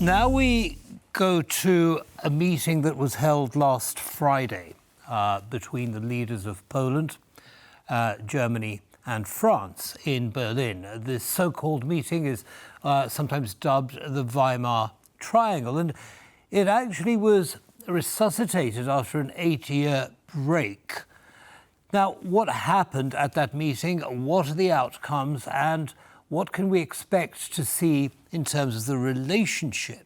Now we go to a meeting that was held last Friday between the leaders of Poland, Germany and France in Berlin. This so-called meeting is sometimes dubbed the Weimar Triangle, and it actually was resuscitated after an 8-year break. Now, what happened at that meeting? What are the outcomes? And what can we expect to see in terms of the relationship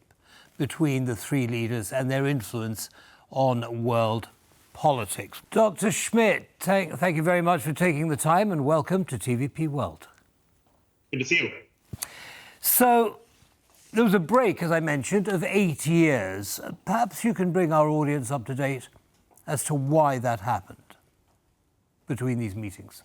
between the three leaders and their influence on world politics? Dr. Schmitt, thank you very much for taking the time and welcome to TVP World. Good to see you. So, there was a break, as I mentioned, of 8 years. Perhaps you can bring our audience up to date as to why that happened between these meetings.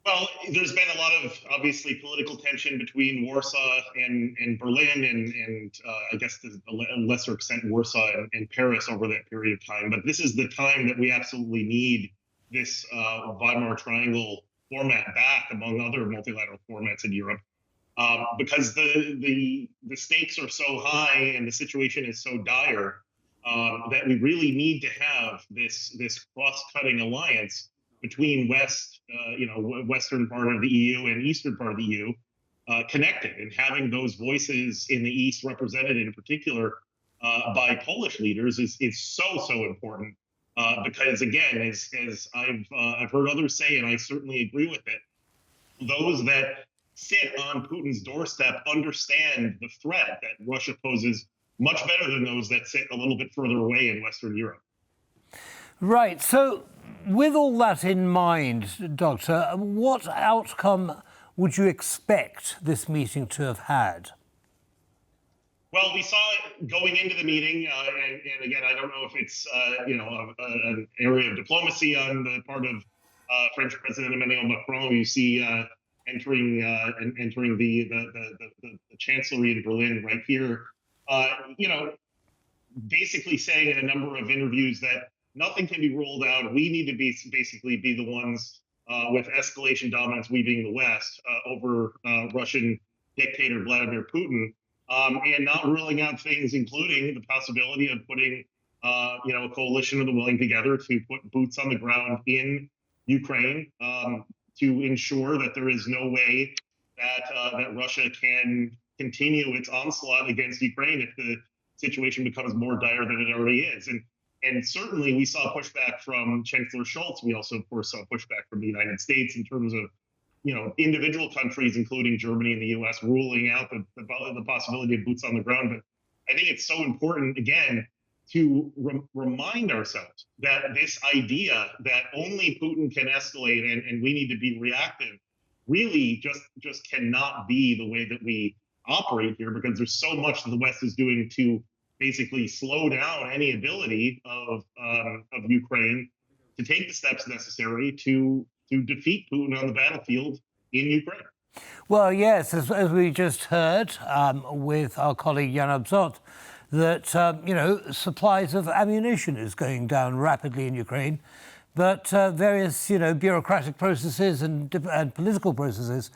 Well, there's been a lot of, obviously, political tension between Warsaw and Berlin and I guess to a lesser extent Warsaw and Paris over that period of time. But this is the time that we absolutely need this Weimar Triangle format back, among other multilateral formats in Europe, because the stakes are so high and the situation is so dire that we really need to have this cross-cutting alliance between western part of the EU and eastern part of the EU connected, and having those voices in the East represented in particular by Polish leaders is so important because, again, as I've heard others say, and I certainly agree with it, those that sit on Putin's doorstep understand the threat that Russia poses much better than those that sit a little bit further away in Western Europe. Right. So, with all that in mind, Doctor, what outcome would you expect this meeting to have had? Well, we saw it going into the meeting, and again, I don't know if it's an area of diplomacy on the part of French President Emmanuel Macron. You see entering the chancellery in Berlin right here, basically saying in a number of interviews that nothing can be ruled out. We need to basically be the ones with escalation dominance, we being the West, over Russian dictator Vladimir Putin, and not ruling out things, including the possibility of putting a coalition of the willing together to put boots on the ground in Ukraine to ensure that there is no way that Russia can continue its onslaught against Ukraine if the situation becomes more dire than it already is. And certainly we saw pushback from Chancellor Schulz. We also, of course, saw pushback from the United States in terms of, individual countries, including Germany and the U.S., ruling out the possibility of boots on the ground. But I think it's so important, again, to remind ourselves that this idea that only Putin can escalate and we need to be reactive really just cannot be the way that we operate here, because there's so much that the West is doing to basically slow down any ability of Ukraine to take the steps necessary to defeat Putin on the battlefield in Ukraine. Well, yes, as we just heard with our colleague Jan Abzot, that supplies of ammunition is going down rapidly in Ukraine, but various bureaucratic processes and political processes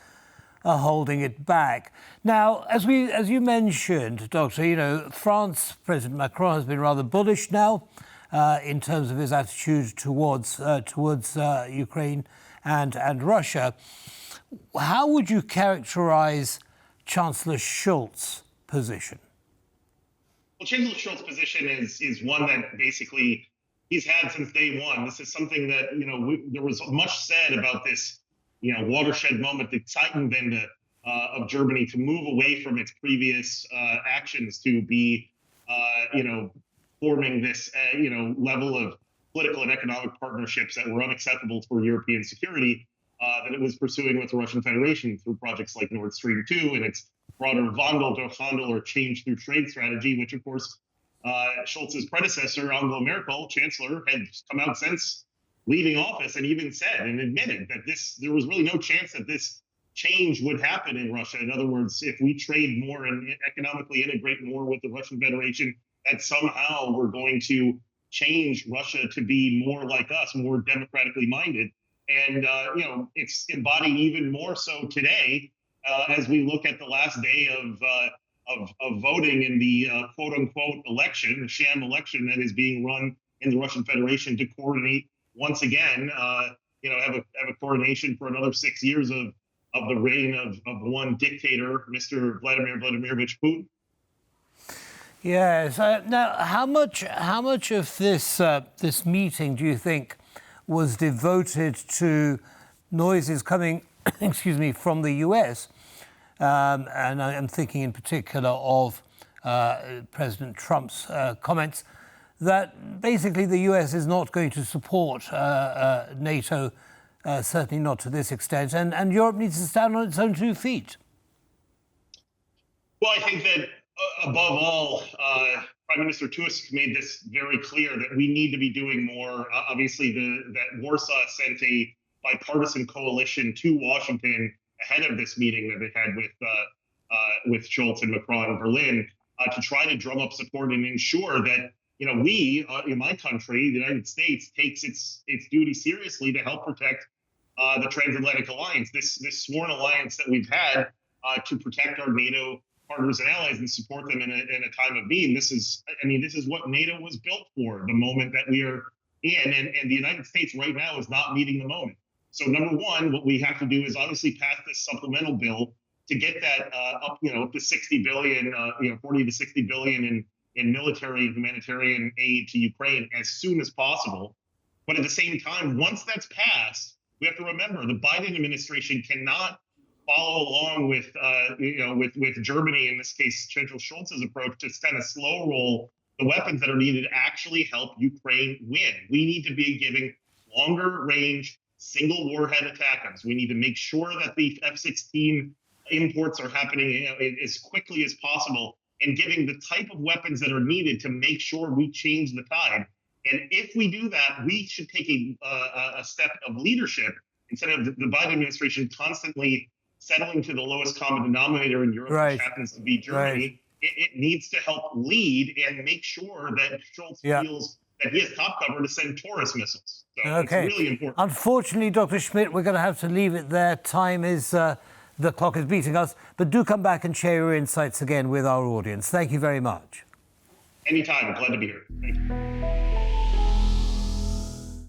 are holding it back. Now, as you mentioned, Doctor, France, President Macron has been rather bullish now in terms of his attitude towards Ukraine and Russia. How would you characterize Chancellor Schulz's position? Well, Chancellor Schulz's position is one that basically he's had since day one. This is something that, there was much said about this watershed moment, the Zeitenwende of Germany to move away from its previous actions to be, forming this, level of political and economic partnerships that were unacceptable for European security that it was pursuing with the Russian Federation through projects like Nord Stream 2 and its broader Wandel durch Handel, or change through trade strategy, which, of course, Scholz's predecessor, Angela Merkel, Chancellor, had come out since leaving office and even said and admitted that there was really no chance that this change would happen in Russia. In other words, if we trade more and economically integrate more with the Russian Federation, that somehow we're going to change Russia to be more like us, more democratically minded. And, it's embodied even more so today as we look at the last day of of voting in the quote unquote election, the sham election that is being run in the Russian Federation to coordinate once again, have a coordination for another 6 years of the reign of one dictator, Mr. Vladimir Vladimirovich Putin. Yes. Now, how much of this meeting do you think was devoted to noises coming, excuse me, from the US? And I'm thinking in particular of President Trump's comments that basically the US is not going to support NATO, certainly not to this extent, and Europe needs to stand on its own 2 feet. Well, I think that above all, Prime Minister Tusk made this very clear that we need to be doing more. Obviously, that Warsaw sent a bipartisan coalition to Washington ahead of this meeting that they had with Scholz and Macron in Berlin to try to drum up support and ensure that we in my country, the United States, takes its duty seriously to help protect the transatlantic alliance, this sworn alliance that we've had to protect our NATO partners and allies and support them in a time of need. This is what NATO was built for. The moment that we are in, and the United States right now is not meeting the moment. So number one, what we have to do is obviously pass this supplemental bill to get that up to 60 billion, 40 to 60 billion in military and humanitarian aid to Ukraine as soon as possible. But at the same time, once that's passed, we have to remember the Biden administration cannot follow along with Germany, in this case, Chancellor Schulz's approach to kind of slow roll the weapons that are needed to actually help Ukraine win. We need to be giving longer range single warhead attackers. We need to make sure that the F-16 imports are happening as quickly as possible and giving the type of weapons that are needed to make sure we change the tide. And if we do that, we should take a step of leadership instead of the Biden administration constantly settling to the lowest common denominator in Europe, right, which happens to be Germany. Right. It needs to help lead and make sure that Scholz feels that he has top cover to send Taurus missiles. So okay. It's really important. Unfortunately, Dr. Schmitt, we're going to have to leave it there. Time is, the clock is beating us. But do come back and share your insights again with our audience. Thank you very much. Anytime. I'm glad to be here. Thank you.